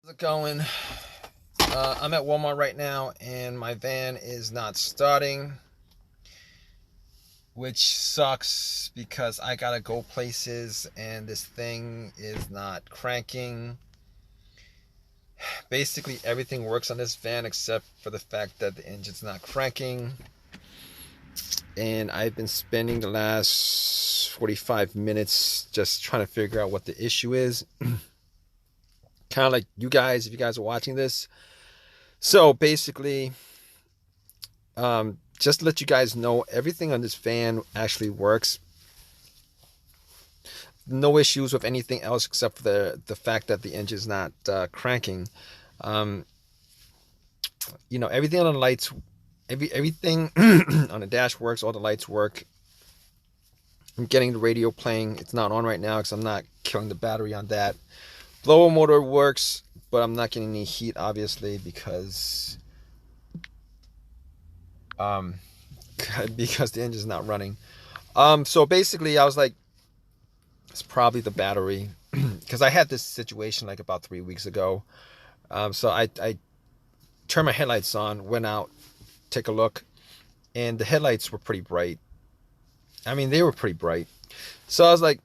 How's it going? I'm at Walmart right now and my van is not starting, which sucks because I gotta go places and this thing is not cranking. Basically, everything works on this van except for the fact that the engine's not cranking. And I've been spending the last 45 minutes just trying to figure out what the issue is. Kind of like you guys, if you guys are watching this. So basically, just to let you guys know, everything on this van actually works. No issues with anything else except for the fact that the engine's not cranking. Um, everything on the lights, everything on the dash works. All the lights work. I'm getting the radio playing. It's not on right now because I'm not killing the battery on that. Blower motor works, but I'm not getting any heat, obviously, because because the engine's not running. So basically, I was like, it's probably the battery, because I had this situation like about 3 weeks ago. So I turned my headlights on, went out, take a look, and the headlights were pretty bright. I mean, they were pretty bright. So I was like,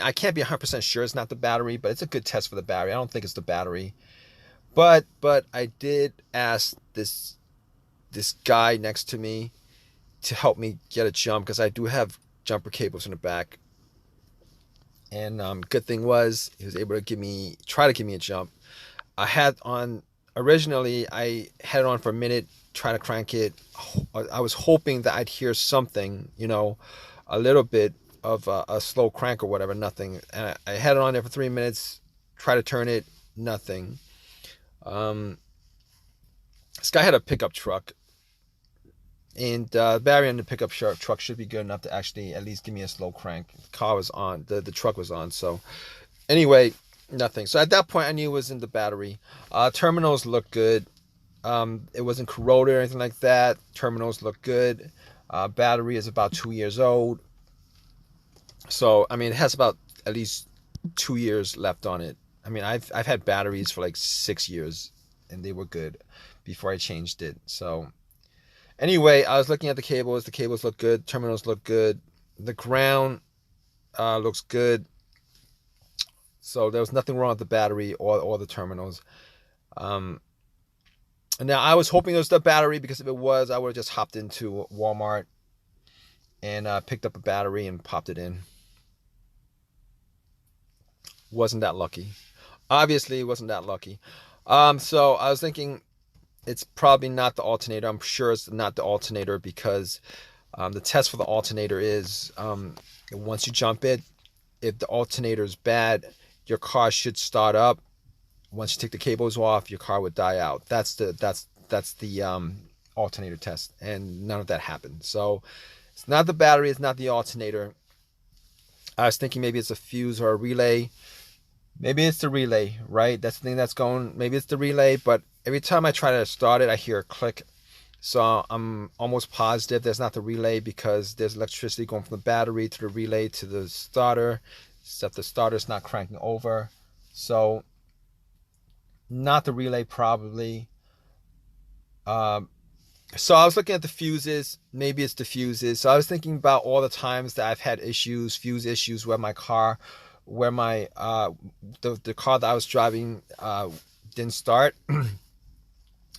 I can't be 100% sure it's not the battery, but it's a good test for the battery. I don't think it's the battery. But I did ask this guy next to me to help me get a jump because I do have jumper cables in the back. And good thing was he was able to try to give me a jump. Originally I had it on for a minute, try to crank it. I was hoping that I'd hear something, a little bit of a slow crank or whatever, nothing. And I had it on there for 3 minutes, try to turn it, nothing. This guy had a pickup truck, and the battery on the pickup truck should be good enough to actually at least give me a slow crank. The car was on, the truck was on. So anyway, nothing. So at that point, I knew it was in the battery. Terminals look good. It wasn't corroded or anything like that. Terminals look good. Battery is about 2 years old. So, it has about at least 2 years left on it. I've had batteries for like 6 years, and they were good before I changed it. So, anyway, I was looking at the cables. The cables look good. Terminals look good. The ground looks good. So there was nothing wrong with the battery or the terminals. Now I was hoping it was the battery, because if it was, I would have just hopped into Walmart and picked up a battery and popped it in. Wasn't that lucky. Obviously, wasn't that lucky. So I was thinking it's probably not the alternator. I'm sure it's not the alternator because the test for the alternator is once you jump it, if the alternator is bad, your car should start up. Once you take the cables off, your car would die out. That's the alternator test, and none of that happened. So it's not the battery, it's not the alternator. I was thinking maybe it's a fuse or a relay. Maybe it's the relay, right? That's the thing that's going. Maybe it's the relay, but every time I try to start it, I hear a click. So I'm almost positive that's not the relay, because there's electricity going from the battery to the relay to the starter, except the starter's not cranking over. So not the relay, probably. So I was looking at the fuses. Maybe it's the fuses. So I was thinking about all the times that I've had fuse issues where my car, the car that I was driving didn't start.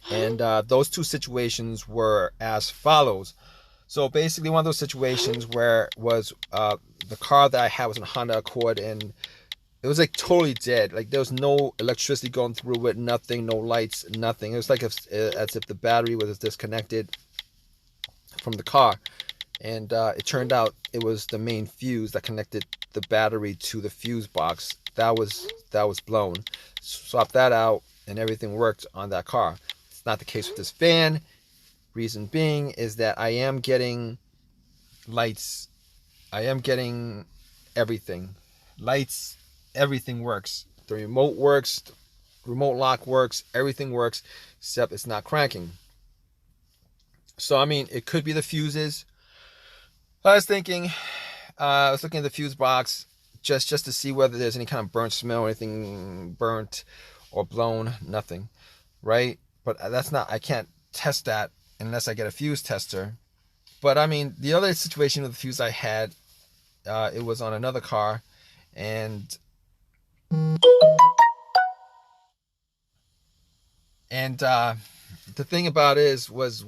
And those two situations were as follows. So basically, one of those situations where was the car that I had was a Honda Accord, and it was like totally dead. Like there was no electricity going through it, nothing, no lights, nothing. It was like as if the battery was disconnected from the car. And it turned out it was the main fuse that connected the battery to the fuse box. That was blown. Swapped that out, and everything worked on that car. It's not the case with this van. Reason being is that I am getting lights. I am getting everything. Lights, everything works. The remote works. The remote lock works. Everything works, except it's not cranking. So, it could be the fuses. I was thinking, I was looking at the fuse box just to see whether there's any kind of burnt smell or anything burnt, or blown, nothing, right? But that's not, I can't test that unless I get a fuse tester. But I mean, the other situation with the fuse I had, it was on another car, and the thing about it was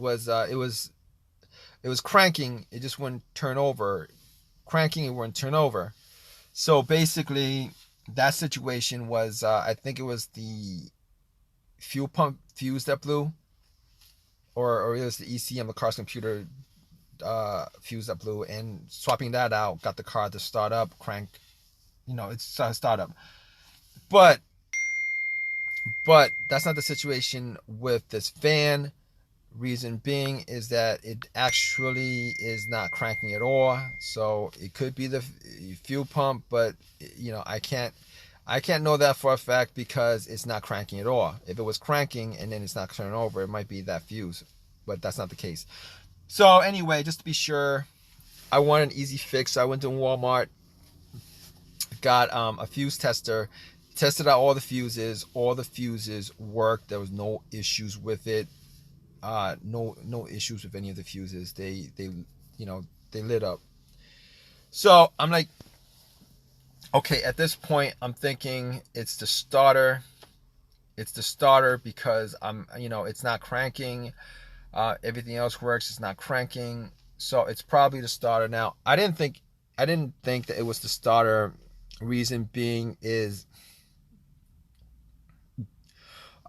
cranking. It just wouldn't turn over. Cranking, it wouldn't turn over. So basically, that situation was, I think it was the fuel pump fuse that blew, or it was the ECM, the car's computer fuse that blew, and swapping that out got the car to start up, crank, it's start up. But that's not the situation with this fan. Reason being is that it actually is not cranking at all. So it could be the fuel pump, but I can't know that for a fact because it's not cranking at all. If it was cranking and then it's not turning over, it might be that fuse, but that's not the case. So anyway, just to be sure, I want an easy fix. I went to Walmart, got a fuse tester, tested out all the fuses. All the fuses worked. There was no issues with it. No issues with any of the fuses. They lit up. So I'm like, okay, at this point I'm thinking it's the starter. It's the starter because it's not cranking. Everything else works. It's not cranking. So it's probably the starter. Now, I didn't think that it was the starter. Reason being is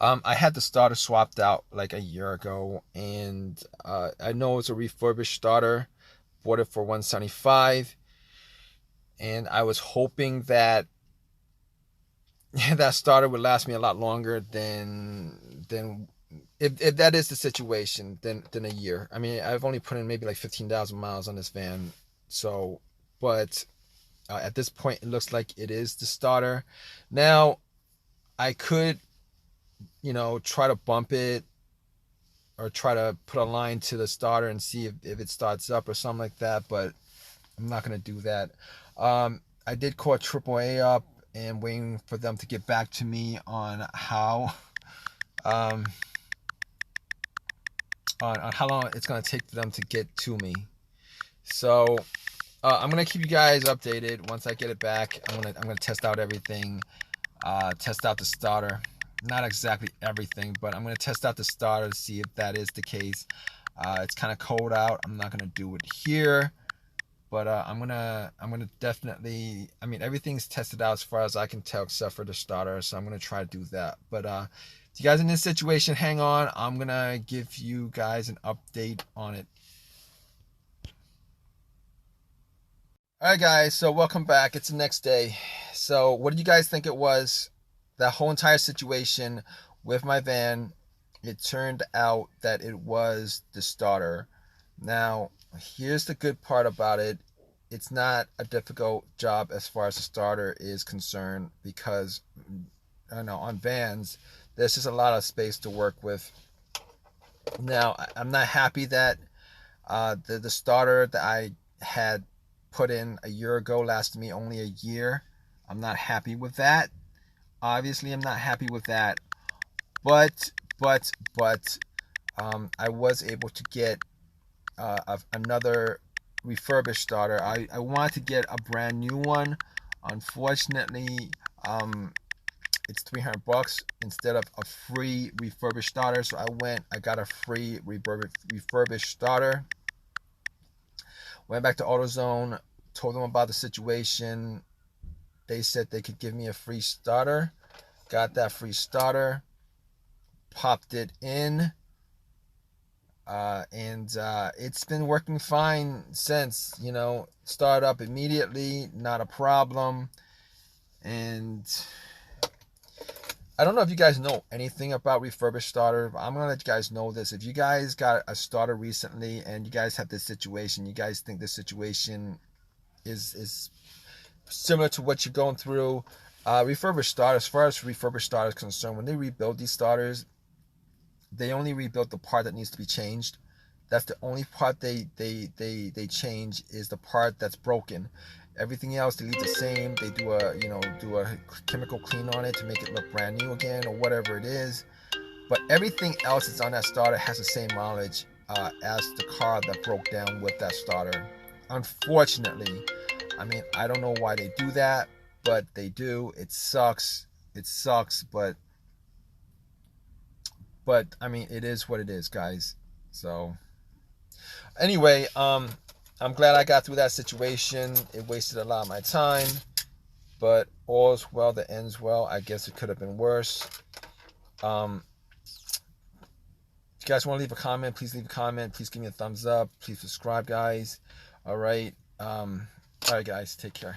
I had the starter swapped out like a year ago, and I know it's a refurbished starter. Bought it for $175, and I was hoping that that starter would last me a lot longer than if that is the situation, than a year. I mean, I've only put in maybe like 15,000 miles on this van, so but at this point, it looks like it is the starter. Now, I could try to bump it or try to put a line to the starter and see if it starts up or something like that, but I'm not going to do that. I did call AAA up and waiting for them to get back to me on how on how long it's going to take for them to get to me. So I'm going to keep you guys updated. Once I get it back, I'm going to test out everything, test out the starter. Not exactly everything, but I'm going to test out the starter to see if that is the case. It's kind of cold out. I'm not going to do it here, but I'm going to definitely, I mean, everything's tested out as far as I can tell except for the starter, so I'm going to try to do that. But if you guys in this situation, hang on. I'm going to give you guys an update on it. Alright guys, so welcome back. It's the next day. So what did you guys think it was? That whole entire situation with my van, it turned out that it was the starter. Now, here's the good part about it. It's not a difficult job as far as the starter is concerned because, I know, on vans, there's just a lot of space to work with. Now, I'm not happy that the starter that I had put in a year ago lasted me only a year. I'm not happy with that. Obviously, I'm not happy with that, but I was able to get another refurbished starter. I wanted to get a brand new one. Unfortunately, it's $300 instead of a free refurbished starter. So I got a free refurbished starter. Went back to AutoZone, told them about the situation. They said they could give me a free starter. Got that free starter. Popped it in. And it's been working fine since. Started up immediately. Not a problem. And I don't know if you guys know anything about refurbished starter. I'm going to let you guys know this. If you guys got a starter recently and you guys have this situation, you guys think this situation is similar to what you're going through, refurbished starters, as far as refurbished starters concerned, when they rebuild these starters, they only rebuild the part that needs to be changed. That's the only part they change, is the part that's broken. Everything else they leave the same. They do a chemical clean on it to make it look brand new again, or whatever it is. But everything else that's on that starter has the same mileage as the car that broke down with that starter. Unfortunately, I mean, I don't know why they do that, but they do. It sucks. It sucks, but I mean, it is what it is, guys. So anyway, I'm glad I got through that situation. It wasted a lot of my time, but all's well that ends well. I guess it could have been worse. If you guys want to leave a comment, please leave a comment. Please give me a thumbs up. Please subscribe, guys. All right. All right, guys. Take care.